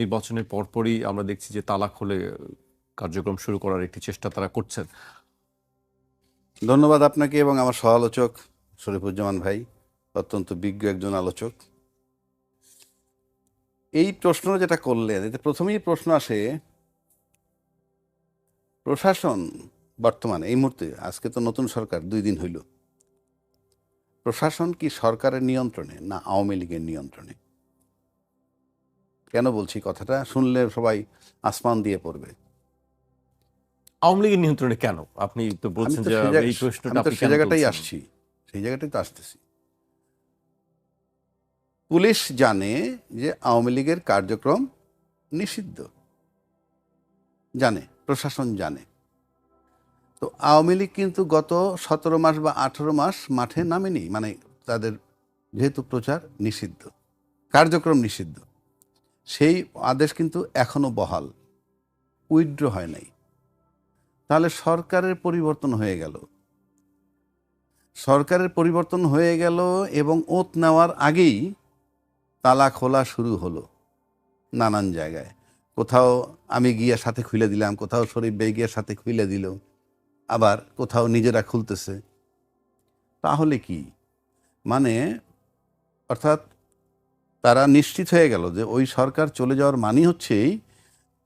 নির্বাচনের পরপরই আমরা দেখছি যে তালা খুলে কার্যক্রম শুরু করার একটি চেষ্টা তারা করছেন। ধন্যবাদ আপনাকে এবং আমার সহ-আলোচক শরীফুজ্জামান ভাই, অত্যন্ত বিজ্ঞ একজন আলোচক। এই প্রশ্ন যেটা করলেন, এতে প্রথমেই প্রশ্ন আসে, প্রশাসন বর্তমানে এই মুহূর্তে, আজকে তো নতুন সরকার 2 দিন হইল, প্রশাসন কি সরকারের নিয়ন্ত্রণে না আওয়ামী লীগের নিয়ন্ত্রণে? কেন বলছি কথাটা, শুনলে সবাই আসমান দিয়ে পড়বে। আওয়ামী লীগের নিয়ন্ত্রণে কেন? আপনি তো বলছেন যে এই প্রশ্নটা আপনি সে কেন জায়গাটাই তুলছেন? আসছি, সেই জায়গাটাই তো আসতেছি। পুলিশ জানে যে আওয়ামী লীগের কার্যক্রম নিষিদ্ধ, জানে, প্রশাসন জানে। তো আওয়ামী লীগ কিন্তু গত 17 মাস বা 18 মাস মাঠে নামেনি, মানে তাদের যেহেতু প্রচার নিষিদ্ধ, কার্যক্রম নিষিদ্ধ, সেই আদেশ কিন্তু এখনো বহাল, উইথড্র হয় নাই। তাহলে সরকারের পরিবর্তন হয়ে গেল, সরকারের পরিবর্তন হয়ে গেল এবং ওত নেওয়ার আগেই তালা খোলা শুরু হলো নানান জায়গায়। কোথাও আমি গিয়ে সাথে খুলে দিলাম, কোথাও শরীফ বেগ গিয়ে সাথে খুলে দিল, আবার কোথাও নিজেরা খুলতেছে। তাহলে কি মানে, অর্থাৎ তারা নিশ্চিত হয়ে গেল যে ওই সরকার চলে যাওয়ার মানে হচ্ছেই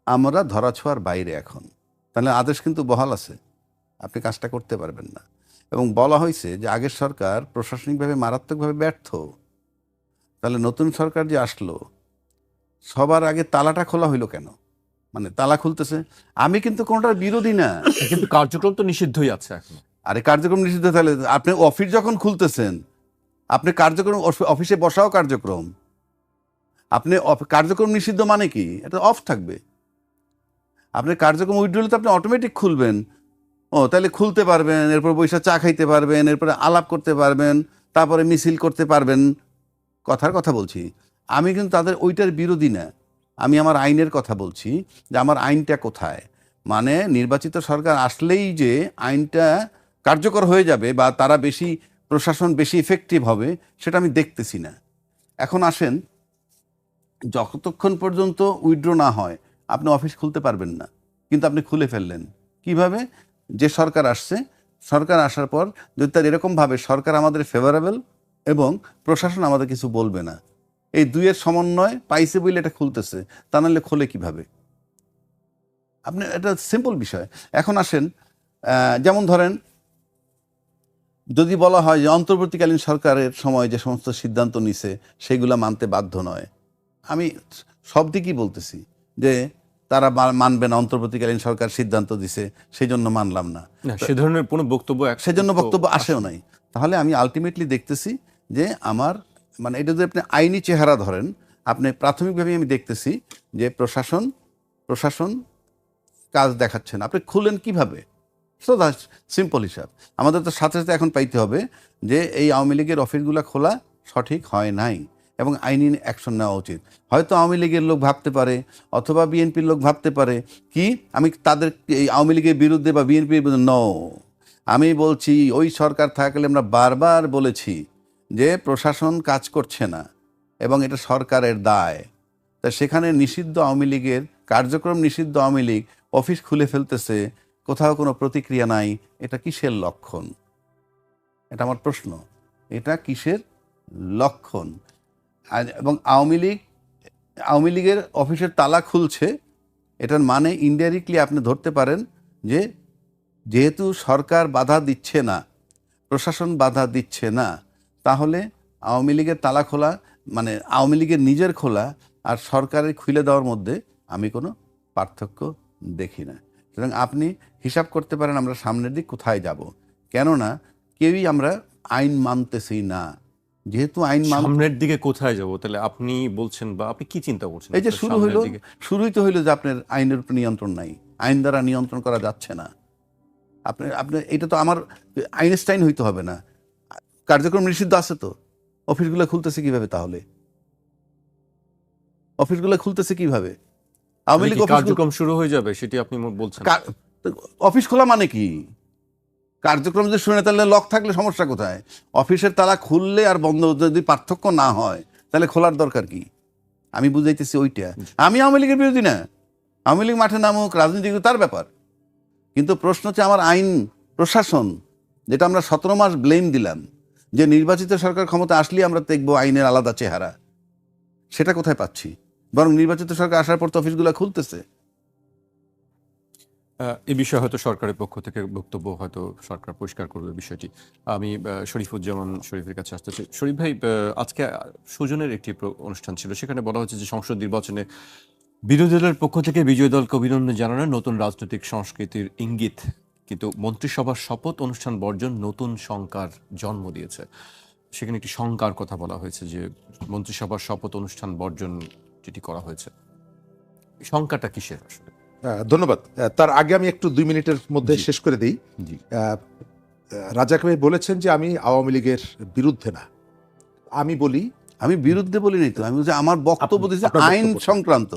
আমরা ধরাছোঁয়ার বাইরে এখন। তাহলে আদেশ কিন্তু বহাল আছে, আপনি কাজটা করতে পারবেন না। এবং বলা হয়েছে যে আগের সরকার প্রশাসনিকভাবে মারাত্মকভাবে ব্যর্থ। তাহলে নতুন সরকার যে আসলো, সবার আগে তালাটা খোলা হইলো কেন? মানে তালা খুলতেছে, আমি কিন্তু কোনোটার বিরোধী না, কিন্তু কার্যক্রম তো নিষিদ্ধই আছে এখন। আরে কার্যক্রম নিষিদ্ধ, তাহলে আপনি অফিস যখন খুলতেছেন, আপনি কার্যক্রম, অফিসে বসাও কার্যক্রম, আপনি কার্যক্রম নিষিদ্ধ মানে কি? এটা অফ থাকবে। আপনি কার্যক্রম উইথড্র হলে তো আপনি অটোমেটিক খুলবেন। ও তাহলে খুলতে পারবেন, এরপর বৈশা চা খাইতে পারবেন, এরপরে আলাপ করতে পারবেন, তারপরে মিছিল করতে পারবেন। কথার কথা বলছি, আমি কিন্তু তাদের ওইটার বিরোধী না, আমি আমার আইনের কথা বলছি যে আমার আইনটা কোথায়। মানে নির্বাচিত সরকার আসলেই যে আইনটা কার্যকর হয়ে যাবে বা তারা বেশি, প্রশাসন বেশি ইফেক্টিভ হবে, সেটা আমি দেখতেছি না। এখন আসেন, যতক্ষণ পর্যন্ত উইথড্র না হয় আপনি অফিস খুলতে পারবেন না, কিন্তু আপনি খুলে ফেললেন কিভাবে? যে সরকার আসছে, সরকার আসার পর যদি তার এরকমভাবে সরকার আমাদের ফেভারেবল এবং প্রশাসন আমাদের কিছু বলবে না, এই দুইয়ের সমন্বয় পাইছে বলে এটা খুলতেছে, তা নাহলে খোলে কিভাবে? আপনি, এটা সিম্পল বিষয়। এখন আসেন, যেমন ধরেন, যদি বলা হয় যে অন্তর্বর্তীকালীন সরকারের সময় যে সমস্ত সিদ্ধান্ত নিছে সেগুলো মানতে বাধ্য নয়, আমি সব দিকই বলতেছি যে তারা মানবে না, অন্তর্বর্তীকালীন সরকার সিদ্ধান্ত দিছে সেই জন্য মানলাম না, সে ধরনের কোনো বক্তব্য সেজন্য বক্তব্য আসেও নাই। তাহলে আমি আলটিমেটলি দেখতেছি যে আমার, মানে এটা যদি আপনি আইনি চেহারা ধরেন, আপনি প্রাথমিকভাবে আমি দেখতেছি যে প্রশাসন কাজ দেখাচ্ছে না। আপনি খুলেন কিভাবে? সো দ্যাট সিম্পল হিসাব। আমাদের তো সাথে সাথে এখন পাইতে হবে যে এই আওয়ামী লীগের অফিসগুলো খোলা সঠিক হয় নাই এবং আইনি অ্যাকশন নেওয়া উচিত। হয়তো আওয়ামী লীগের লোক ভাবতে পারে অথবা বিএনপির লোক ভাবতে পারে কি আমি তাদের এই আওয়ামী লীগের বিরুদ্ধে বা বিএনপির বিরুদ্ধে, নো, আমি বলছি ওই সরকার থাকলে আমরা বারবার বলেছি যে প্রশাসন কাজ করছে না এবং এটা সরকারের দায়। তা সেখানে নিষিদ্ধ আওয়ামী লীগের কার্যক্রম, নিষিদ্ধ আওয়ামী লীগ অফিস খুলে ফেলতেছে, কোথাও কোনো প্রতিক্রিয়া নাই, এটা কিসের লক্ষণ? এটা আমার প্রশ্ন, এটা কিসের লক্ষণ? এবং আওয়ামী লীগের অফিসের তালা খুলছে, এটার মানে ইনডাইরেক্টলি আপনি ধরতে পারেন যে যেহেতু সরকার বাধা দিচ্ছে না, প্রশাসন বাধা দিচ্ছে না, তাহলে আওয়ামী লীগের তালা খোলা মানে আওয়ামী লীগের নিজের খোলা আর সরকারের খুলে দেওয়ার মধ্যে আমি কোনো পার্থক্য দেখি না। সুতরাং আপনি হিসাব করতে পারেন আমরা সামনের দিক কোথায় যাব। কেননা কেউই আমরা আইন মানতেছি না, যেহেতু আইন সামনের দিকে কোথায় যাব? তাহলে আপনি বলছেন বা আপনি কি চিন্তা করছেন? এই যে শুরুই তো হইলো যে আপনার আইনের উপর নিয়ন্ত্রণ নাই, আইন দ্বারা নিয়ন্ত্রণ করা যাচ্ছে না। আপনি আপনি এটা তো আমার আইনস্টাইন হইতে হবে না, কার্যক্রম নিষিদ্ধ আছে তো, অফিসগুলো খুলতেছে কিভাবে? তাহলে অফিসগুলো খুলতেছে কিভাবে? আওয়ামী লীগ কার্যক্রম শুরু হয়ে যাবে সেটি আপনি বলছেন? অফিস খোলা মানে কি? কার্যক্রম যদি শুনে তাহলে লক থাকলে সমস্যা কোথায়? অফিসের তালা খুললে আর বন্ধ যদি পার্থক্য না হয় তাহলে খোলার দরকার কি? আমি বুঝাইতেছি ওইটা। আমি আওয়ামী লীগের বিরোধী না, আওয়ামী লীগ মাঠে নামুক, রাজনীতি তার ব্যাপার, কিন্তু প্রশ্ন হচ্ছে আমার আইন প্রশাসন, যেটা আমরা 17 মাস ব্লেম দিলাম যে নির্বাচিত সরকার ক্ষমতা আসলেই আমরা দেখবো আইনের আলাদা চেহারা, সেটা কোথায় পাচ্ছি? বরং নির্বাচিত সরকার আসার পর তো অফিসগুলো খুলতেছে। এই বিষয়ে হয়তো সরকারের পক্ষ থেকে বক্তব্য হয়তো সরকার পরিষ্কার করবে বিষয়টি। আমি শরীফুজ্জামান শরীফের কাছে আসতে চাই। শরীফ ভাই, আজকে সুজনের একটি অনুষ্ঠান ছিল, সেখানে বলা হচ্ছে যে সংসদ নির্বাচনে বিরোধী দলের পক্ষ থেকে বিজয়ী দলকে অভিনন্দন জানানো নতুন রাজনৈতিক সংস্কৃতির ইঙ্গিত, কিন্তু মন্ত্রিসভার শপথ অনুষ্ঠান বর্জন নতুন শঙ্কার জন্ম দিয়েছে। সেখানে একটি শঙ্কার কথা বলা হয়েছে যে মন্ত্রিসভার শপথ অনুষ্ঠান বর্জন যেটি করা হয়েছে, শঙ্কাটা কিসের আসলে? ধন্যবাদ। তার আগে আমি একটু 2 মিনিটের মধ্যে শেষ করে দিই। রাজাক ভাই বলেছেন যে আমি আওয়ামী লীগের বিরুদ্ধে না। আমি বলি, আমি বিরুদ্ধে বলি নাই তো, আমি বলছি আমার বক্তব্য দিচ্ছি আইন সংক্রান্ত।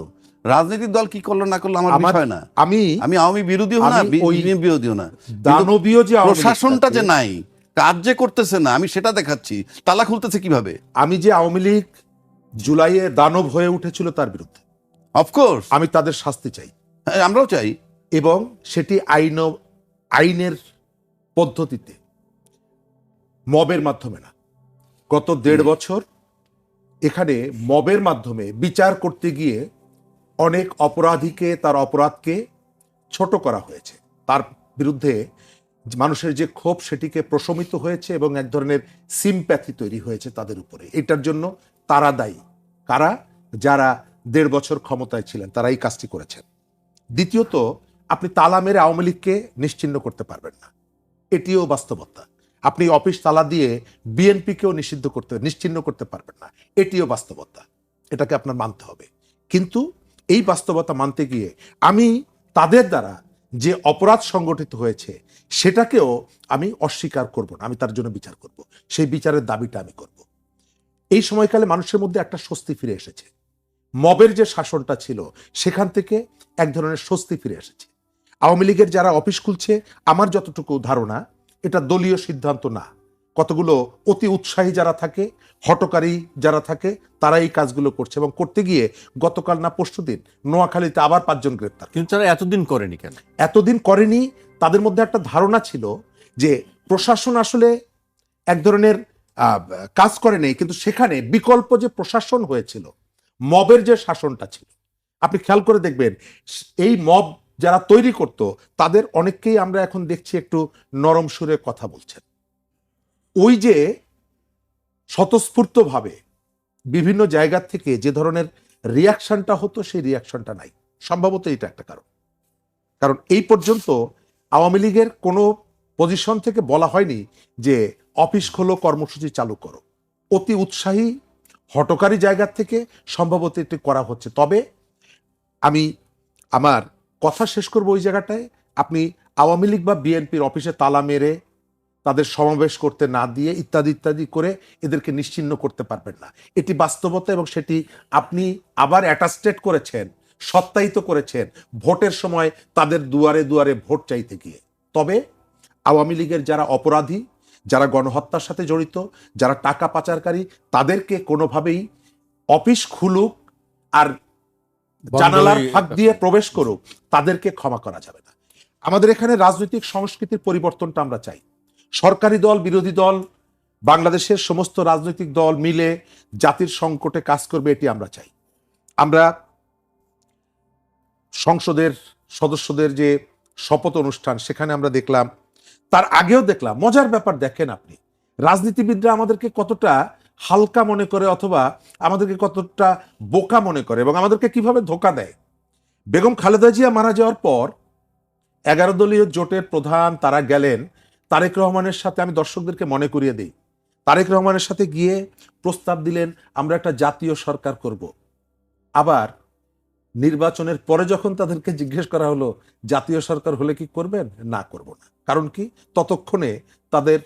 রাজনৈতিক দল কি করলো না করলো আমার বিষয় না। আমি আওয়ামী বিরোধীও না, বিরোধীও না, দানবীয় যে প্রশাসনটা যে নাই, কাজ যে করতেছে না, আমি সেটা দেখাচ্ছি। তালা খুলতেছে কিভাবে? আমি যে আওয়ামী লীগ জুলাইয়ে দানব হয়ে উঠেছিল তার বিরুদ্ধে, অফকোর্স আমি তাদের শাস্তি চাই, আমরাও চাই, এবং সেটি আইনের পদ্ধতিতে, মবের মাধ্যমে না। গত 1.5 বছর এখানে মবের মাধ্যমে বিচার করতে গিয়ে অনেক অপরাধীকে, তার অপরাধকে ছোট করা হয়েছে, তার বিরুদ্ধে মানুষের যে ক্ষোভ সেটিকে প্রশমিত হয়েছে এবং এক ধরনের সিম্প্যাথি তৈরি হয়েছে তাদের উপরে। এটার জন্য তারা দায়ী। কারা? যারা 1.5 বছর ক্ষমতায় ছিলেন, তারা এই কাজটি করেছেন। দ্বিতীয়ত, আপনি তালা মেরে আওয়ামী লীগকে নিশ্চিহ্ন করতে পারবেন না, এটিও বাস্তবতা। আপনি অফিস তালা দিয়ে বিএনপিকেও নিশ্চিহ্ন করতে পারবেন না, এটিও বাস্তবতা। এটাকে আপনার মানতে হবে। কিন্তু এই বাস্তবতা মানতে গিয়ে আমি তাদের দ্বারা যে অপরাধ সংগঠিত হয়েছে সেটাকেও আমি অস্বীকার করব না, আমি তার জন্য বিচার করব, সেই বিচারের দাবিটা আমি করব। এই সময়কালে মানুষের মধ্যে একটা স্বস্তি ফিরে এসেছে। মবের যে শাসনটা ছিল সেখান থেকে এক ধরনের স্বস্তি ফিরে এসেছে। আওয়ামী লীগের যারা অফিস খুলছে, আমার যতটুকু ধারণা, এটা দলীয় সিদ্ধান্ত না। কতগুলো অতি উৎসাহী যারা থাকে, হটকারী যারা থাকে, তারা এই কাজগুলো করছে, এবং করতে গিয়ে গতকাল না পরশুদিন নোয়াখালীতে আবার 5 জন গ্রেপ্তার। কিন্তু তারা এতদিন করেনি কেন? এতদিন করেনি, তাদের মধ্যে একটা ধারণা ছিল যে প্রশাসন আসলে এক ধরনের কাজ করে নেই, কিন্তু সেখানে বিকল্প যে প্রশাসন হয়েছিল, মবের যে শাসনটা ছিল, আপনি খেয়াল করে দেখবেন এই মব যারা তৈরি করত তাদের অনেককেই আমরা এখন দেখছি একটু নরম সুরে কথা বলছেন। ওই যে স্বতঃস্ফূর্তভাবে বিভিন্ন জায়গা থেকে যে ধরনের রিয়াকশনটা হতো, সেই রিয়াকশনটা নাই। সম্ভবত এটা একটা কারণ এই পর্যন্ত আওয়ামী লীগের কোনো পজিশন থেকে বলা হয়নি যে অফিস খোলো, কর্মসূচি চালু করো। অতি উৎসাহী হটকারী জায়গা থেকে সম্ভবত এটি করা হচ্ছে। তবে আমি আমার কথা শেষ করবো ওই জায়গাটায়, আপনি আওয়ামী লীগ বা বিএনপির অফিসে তালা মেরে, তাদের সমাবেশ করতে না দিয়ে, ইত্যাদি ইত্যাদি করে এদেরকে নিশ্চিহ্ন করতে পারবেন না। এটি বাস্তবতা, এবং সেটি আপনি আবার অ্যাটাস্টেড করেছেন, সত্যায়িত করেছেন ভোটের সময় তাদের দুয়ারে দুয়ারে ভোট চাইতে গিয়ে। তবে আওয়ামী লীগের যারা অপরাধী, যারা গণহত্যার সাথে জড়িত, যারা টাকা পাচারকারী, তাদেরকে কোনোভাবেই অফিস খুলুক আর জানালার ফাঁক দিয়ে প্রবেশ করুক, তাদেরকে ক্ষমা করা যাবে না। আমাদের এখানে রাজনৈতিক সংস্কৃতির পরিবর্তনটা আমরা চাই। সরকারি দল, বিরোধী দল, বাংলাদেশের সমস্ত রাজনৈতিক দল মিলে জাতির সংকটে কাজ করবে, এটি আমরা চাই। আমরা সংসদের সদস্যদের যে শপথ অনুষ্ঠান, সেখানে আমরা দেখলাম, তার আগেও দেখলাম, মজার ব্যাপার দেখেন আপনি, রাজনীতিবিদরা আমাদেরকে কতটা হালকা মনে করে, অথবা আমাদেরকে কতটা বোকা মনে করে, এবং আমাদেরকে কিভাবে ধোকা দেয়। বেগম খালেদা জিয়া মারা যাওয়ার পর 11 দলীয় জোটের প্রধান তারা গেলেন তারেক রহমানের সাথে। আমি দর্শকদেরকে মনে করিয়ে দিই, তারেক রহমানের সাথে গিয়ে প্রস্তাব দিলেন আমরা একটা জাতীয় সরকার করব। আবার নির্বাচনের পরে যখন তাদেরকে জিজ্ঞেস করা হলো জাতীয় সরকার হলে কি করবেন, না করব না। কারণ কি? ততক্ষণে তাদের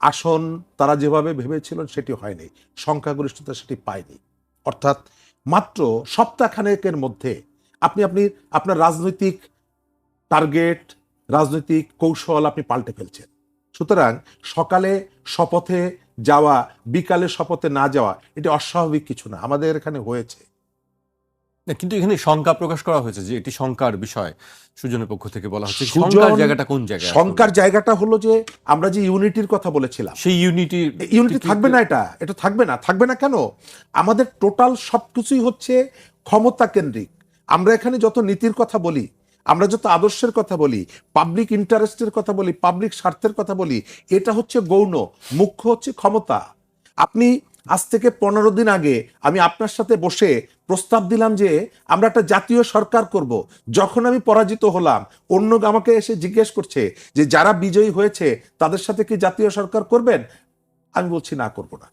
আসন তারা যেভাবে ভেবেছিলেন সেটি হয়নি, সংখ্যাগরিষ্ঠতা সেটি পায়নি। অর্থাৎ মাত্র সপ্তাহখানেকের মধ্যে আপনি আপনার রাজনৈতিক টার্গেট, রাজনৈতিক কৌশল আপনি পাল্টে ফেলছেন। সুতরাং সকালে শপথে যাওয়া, বিকালে শপথে না যাওয়া, এটি অস্বাভাবিক কিছু না। আমাদের এখানে হয়েছে না, কিন্তু এখানে শঙ্কা প্রকাশ করা হয়েছে যে এটি শঙ্কার বিষয়, সুজনের পক্ষ থেকে বলা হচ্ছে সুজন, শঙ্কার জায়গাটা কোন জায়গায় আসলে? শঙ্কার জায়গাটা হলো যে আমরা যে ইউনিটির কথা বলেছিলাম, সেই ইউনিটি ইউনিটি থাকবে না, এটা থাকবে না কেন? আমাদের টোটাল সবকিছুই হচ্ছে ক্ষমতা কেন্দ্রিক। আমরা এখানে যত নীতির কথা বলি, আমরা যত আদর্শের কথা বলি, পাবলিক ইন্টারেস্টের কথা বলি, পাবলিক স্বার্থের কথা বলি, এটা হচ্ছে গৌণ, মুখ্য হচ্ছে ক্ষমতা। আপনি আজ থেকে 15 দিন আগে আমি আপনার সাথে বসে প্রস্তাব দিলাম যে আমরা একটা জাতীয় সরকার করব। যখন আমি পরাজিত হলাম, অন্য আমাকে এসে জিজ্ঞেস করছে যে যারা বিজয়ী হয়েছে তাদের সাথে কি জাতীয় সরকার করবেন? আমি বলছি না, করব না।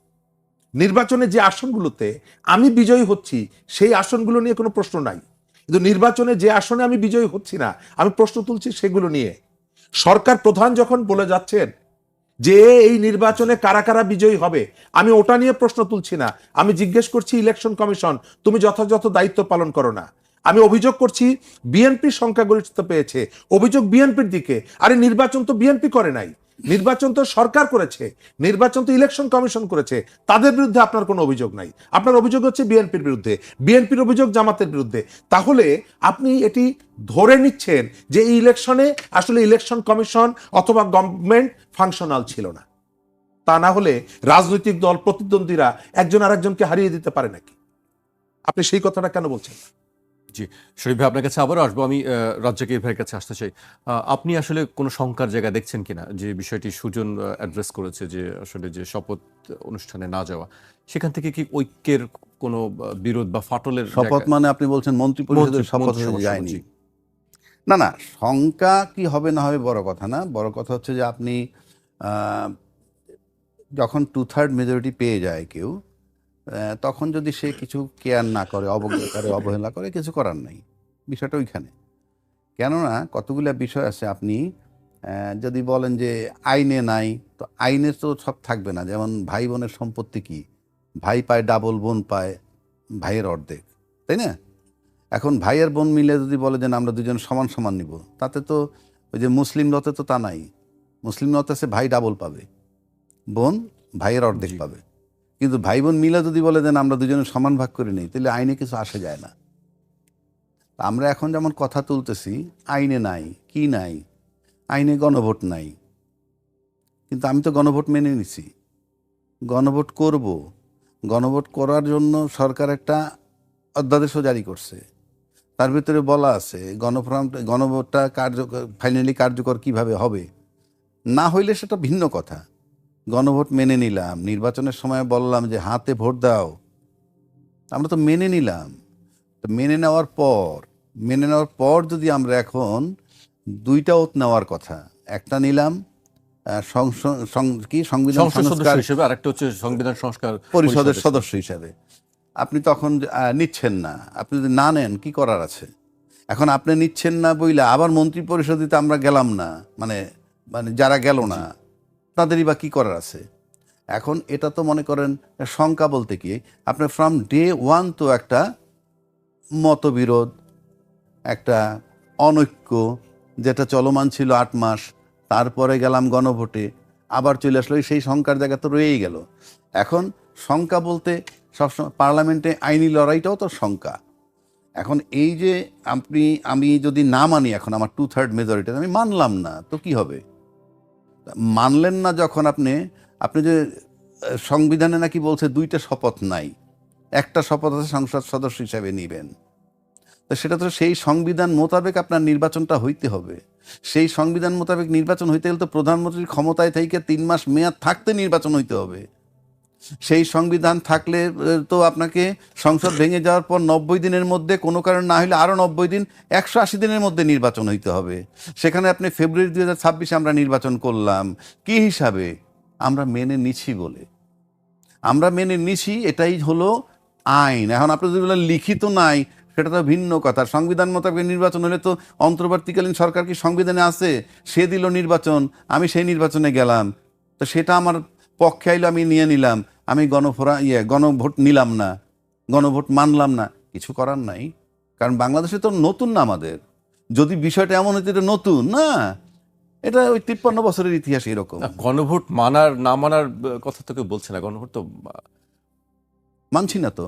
নির্বাচনে যে আসনগুলোতে আমি বিজয়ী হচ্ছি সেই আসনগুলো নিয়ে কোনো প্রশ্ন নাই, কিন্তু নির্বাচনে যে আসনে আমি বিজয়ী হচ্ছি না, আমি প্রশ্ন তুলছি সেগুলো নিয়ে। সরকার প্রধান যখন বলে যাচ্ছেন যে এই নির্বাচনে কারা কারা বিজয়ী হবে, আমি ওটা নিয়ে প্রশ্ন তুলছি না। আমি জিজ্ঞেস করছি ইলেকশন কমিশন, তুমি যথাযথ দায়িত্ব পালন করো না। আমি অভিযোগ করছি বিএনপি সংখ্যাগরিষ্ঠতা পেয়েছে, অভিযোগ বিএনপির দিকে। আরে নির্বাচন তো বিএনপি করে নাই, নির্বাচন তো সরকার করেছে, নির্বাচন তো ইলেকশন কমিশন করেছে। তাদের বিরুদ্ধে আপনার কোনো অভিযোগ নাই, আপনার অভিযোগ হচ্ছে বিএনপির বিরুদ্ধে, বিএনপির অভিযোগ জামাতের বিরুদ্ধে। তাহলে আপনি এটি ধরে নিচ্ছেন যে এই ইলেকশনে আসলে ইলেকশন কমিশন অথবা গভর্নমেন্ট ফাংশনাল ছিল না। তা না হলে রাজনৈতিক দল প্রতিদ্বন্দ্বীরা একজন আরেকজনকে হারিয়ে দিতে পারে নাকি? আপনি সেই কথাটা কেন বলছেন? জি, শরীফ ভাই আপনার কাছে আবারও আসবো। আমি রাজ্জাকের ভাইয়ের কাছে আসতে চাই। আপনি আসলে কোনো শঙ্কার জায়গা দেখছেন কিনা যে বিষয়টি সুজন অ্যাড্রেস করেছে যে আসলে যে শপথ অনুষ্ঠানে না যাওয়া, সেখান থেকে কি ঐক্যের কোনো বিরোধ বা ফাটলের শপথ মানে আপনি বলছেন মন্ত্রী পরিষদের শপথ হয়ে যায়নি? না না, শঙ্কা কি হবে না হবে বড় কথা না। বড় কথা হচ্ছে যে আপনি যখন 2/3 মেজরিটি পেয়ে যায় কেউ, তখন যদি সে কিছু কেয়ার না করে, অবজ্ঞা করে, অবহেলা করে, কিছু করার নাই। বিষয়টা ওইখানে। কেননা কতগুলো বিষয় আছে, আপনি যদি বলেন যে আইনে নাই, তো আইনে তো সব থাকবে না। যেমন ভাই বোনের সম্পত্তি কি, ভাই পায় ডাবল, বোন পায় ভাইয়ের অর্ধেক, তাই না? এখন ভাই আর বোন মিলে যদি বলে যে না, আমরা দুজন সমান সমান নিব, তাতে তো ওই যে মুসলিম লতে তো তা নাই। মুসলিম লতে আছে ভাই ডাবল পাবে, বোন ভাইয়ের অর্ধেক পাবে। কিন্তু ভাই বোন মিলে যদি বলে দেন আমরা দুজনে সমান ভাগ করে নিই, তাহলে আইনে কিছু আসে যায় না। আমরা এখন যেমন কথা তুলতেছি, আইনে নাই, কি নাই? আইনে গণভোট নাই, কিন্তু আমি তো গণভোট মেনে নিছি, গণভোট করব। গণভোট করার জন্য সরকার একটা অধ্যাদেশও জারি করছে, তার ভিতরে বলা আছে গণভোটটা ফাইনালি কার্যকর কিভাবে হবে। না হইলে সেটা ভিন্ন কথা। গণভোট মেনে নিলাম, নির্বাচনের সময় বললাম যে হাতে ভোট দাও, আমরা তো মেনে নিলাম। তো মেনে নেওয়ার পর যদি আমরা এখন দুইটা ওত নেওয়ার কথা, একটা নিলাম সংবিধান সংস্কার হিসেবে, আরেকটা হচ্ছে সংবিধান সংস্কার পরিষদের সদস্য হিসেবে, আপনি তখন নিচ্ছেন না। আপনি যদি না নেন, কি করার আছে? এখন আপনি নিচ্ছেন না বইলে আবার মন্ত্রী পরিষদে আমরা গেলাম না, মানে মানে যারা গেল না তাদেরই বা কি করার আছে? এখন এটা তো মনে করেন শঙ্কা বলতে কি, আপনি ফ্রম ডে ওয়ান তো একটা মতবিরোধ, একটা অনৈক্য যেটা চলমান ছিল 8 মাস, তারপরে গেলাম গণভোটে, আবার চলে আসলো, সেই শঙ্কার জায়গা তো রয়েই গেল। এখন শঙ্কা বলতে সবসময় পার্লামেন্টে আইনি লড়াইটাও তো শঙ্কা। এখন এই যে আমি যদি না মানি, এখন আমার 2/3 মেজরিটি আমি মানলাম না, তো কি হবে? মানলেন না যখন আপনি যে সংবিধানে নাকি বলছে 2টা শপথ নাই, একটা শপথ আছে সংসদ সদস্য হিসাবে নিবেন, তো সেটা তো সেই সংবিধান মোতাবেক আপনার নির্বাচনটা হইতে হবে। সেই সংবিধান মোতাবেক নির্বাচন হইতে গেলে তো প্রধানমন্ত্রীর ক্ষমতায় থেকে 3 মাস মেয়াদ থাকতে নির্বাচন হইতে হবে। সেই সংবিধান থাকলে তো আপনাকে সংসদ ভেঙে যাওয়ার পর 90 দিনের মধ্যে, কোনো কারণ না হলে আরও 90 দিন, 180 দিনের মধ্যে নির্বাচন হইতে হবে। সেখানে আপনি ফেব্রুয়ারি 2026 আমরা নির্বাচন করলাম কি হিসাবে? আমরা মেনে নিছি বলে, আমরা মেনে নিছি, এটাই হলো আইন। এখন আপনি যদি বলেন লিখিত নাই, সেটা তো ভিন্ন কথা। সংবিধান মোতাবেক নির্বাচন হলে তো অন্তর্বর্তীকালীন সরকার কি সংবিধানে আছে? সে দিল নির্বাচন, আমি সেই নির্বাচনে গেলাম, তো সেটা আমার পক্ষে আইলো, আমি নিয়ে নিলাম, আমি গণভোট নিলাম না, গণভোট মানলাম না, কিছু করার নাই। কারণ বাংলাদেশে তো নতুন না আমাদের। যদি বিষয়টা এমন হতো এটা নতুন না, এটা ওই 53 বছরের ইতিহাস এরকম। গণভোট মানার না মানার কথা তো কেউ বলছে না। গণভোট তো মানছি না তো,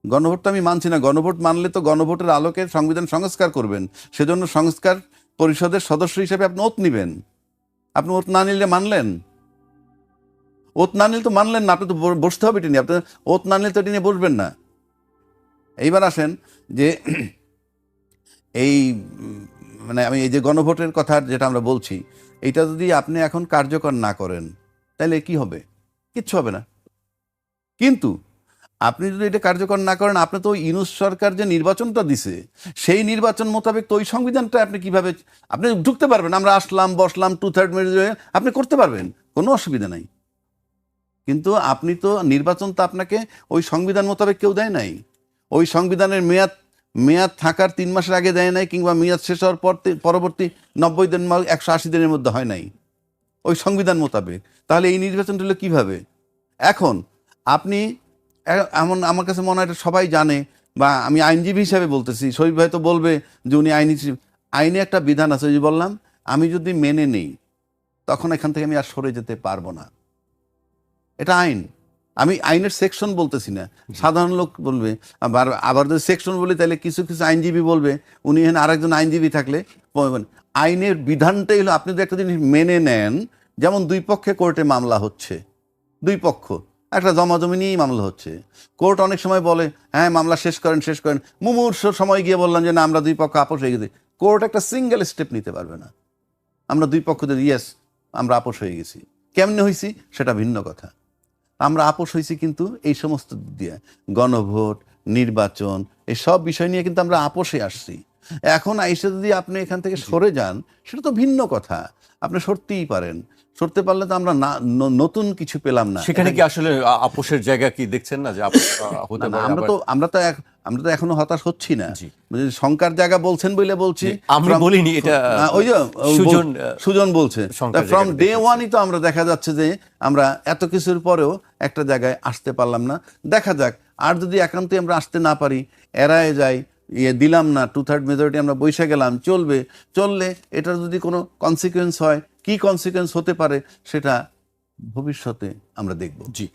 গণভোট তো আমি মানছি না। গণভোট মানলে তো গণভোটের আলোকে সংবিধান সংস্কার করবেন, সেজন্য সংস্কার পরিষদের সদস্য হিসেবে আপনি ওত নিবেন। আপনি ওত না নিলে মানলেন? ওত না নিলে তো মানলেন না, আপনি তো বসতে হবে এটি নিয়ে। আপনি ওত না নিলে তো এটি নিয়ে বসবেন না। এইবার আসেন যে এই মানে আমি এই যে গণভোটের কথা যেটা আমরা বলছি, এইটা যদি আপনি এখন কার্যকর না করেন তাহলে কি হবে? কিচ্ছু হবে না। কিন্তু আপনি যদি এটা কার্যকর না করেন, আপনি তো ইউনূস সরকার যে নির্বাচনটা দিছে সেই নির্বাচন মোতাবেক তো ওই সংবিধানটা আপনি কিভাবে আপনি ঢুকতে পারবেন? আমরা আসলাম, বসলাম, 2/3 মেজরিটি আপনি করতে পারবেন, কোনো অসুবিধা নাই। কিন্তু আপনি তো নির্বাচন তো আপনাকে ওই সংবিধান মোতাবেক কেউ দেয় নাই। ওই সংবিধানের মেয়াদ থাকার 3 মাসের আগে দেয় নাই, কিংবা মেয়াদ শেষ হওয়ার পর পরবর্তী 90 দিন 180 দিনের মধ্যে হয় নাই ওই সংবিধান মোতাবেক। তাহলে এই নির্বাচনটা হলো কীভাবে? এখন আপনি এমন, আমার কাছে মনে হয় এটা সবাই জানে, বা আমি আইনজীবী হিসাবে বলতেছি, শরীফ ভাই তো বলবে যে উনি আইনে একটা বিধান আছে, যে বললাম আমি যদি মেনে নেই তখন এখান থেকে আমি আর সরে যেতে পারবো না। এটা আইন। আমি আইনের সেকশন বলতেছি না, সাধারণ লোক বলবে। আবার যদি সেকশন বলি তাহলে কিছু কিছু আইনজীবী বলবে, উনি এখানে আরেকজন আইনজীবী থাকলে বলবেন। আইনের বিধানটাই হলো আপনি যদি একটা জিনিস মেনে নেন, যেমন দুই পক্ষে কোর্টে মামলা হচ্ছে, দুই পক্ষ একটা জমাজমি নিয়েই মামলা হচ্ছে, কোর্ট অনেক সময় বলে হ্যাঁ মামলা শেষ করেন শেষ করেন, মুমূর্ষ সময় গিয়ে বললাম যে না আমরা দুই পক্ষ আপোষ হয়ে গেছে, কোর্ট একটা সিঙ্গেল স্টেপ নিতে পারবে না। আমরা দুই পক্ষদের ইয়েস আমরা আপোষ হয়ে গেছি, কেমনে হয়েছি সেটা ভিন্ন কথা। আমরা আপোষ হয়েছি কিন্তু এই সমস্ত দিক দিয়ে, গণভোট, নির্বাচন, এই সব বিষয় নিয়ে কিন্তু আমরা আপোষে আসছি। এখন এসে যদি আপনি এখান থেকে সরে যান সেটা তো ভিন্ন কথা। আপনি সরতেই পারেন, সরতে পারলে তো আমরা নতুন কিছু পেলাম না। সেখানে কি আসলে আপোষের জায়গা কি দেখছেন না যে আপোষ হতে না, পারে? আমরা তো এখনো হতাশ হচ্ছি না। জি। শঙ্কার জায়গা বলছেন বলে বলছি। আমরা বলিনি এটা, ওই যে সুজন বলছে শঙ্কার ফ্রম জায়গাটা ডে দেখেছি। ওয়ানই তো আমরা দেখা যাচ্ছে যে আমরা এত কিছুর পরেও একটা জায়গায় আসতে পারলাম না। দেখা যাক, আর যদি একান্তই আমরা আসতে না পারি, এড়ায় যাই, দিলাম না, 2/3 মেজরিটি আমরা বসে গেলাম, চললে এটার যদি কোনো কনসিকুয়েন্স হয়, কি কনসিকুয়েন্স হতে পারে সেটা ভবিষ্যতে আমরা দেখব। জি।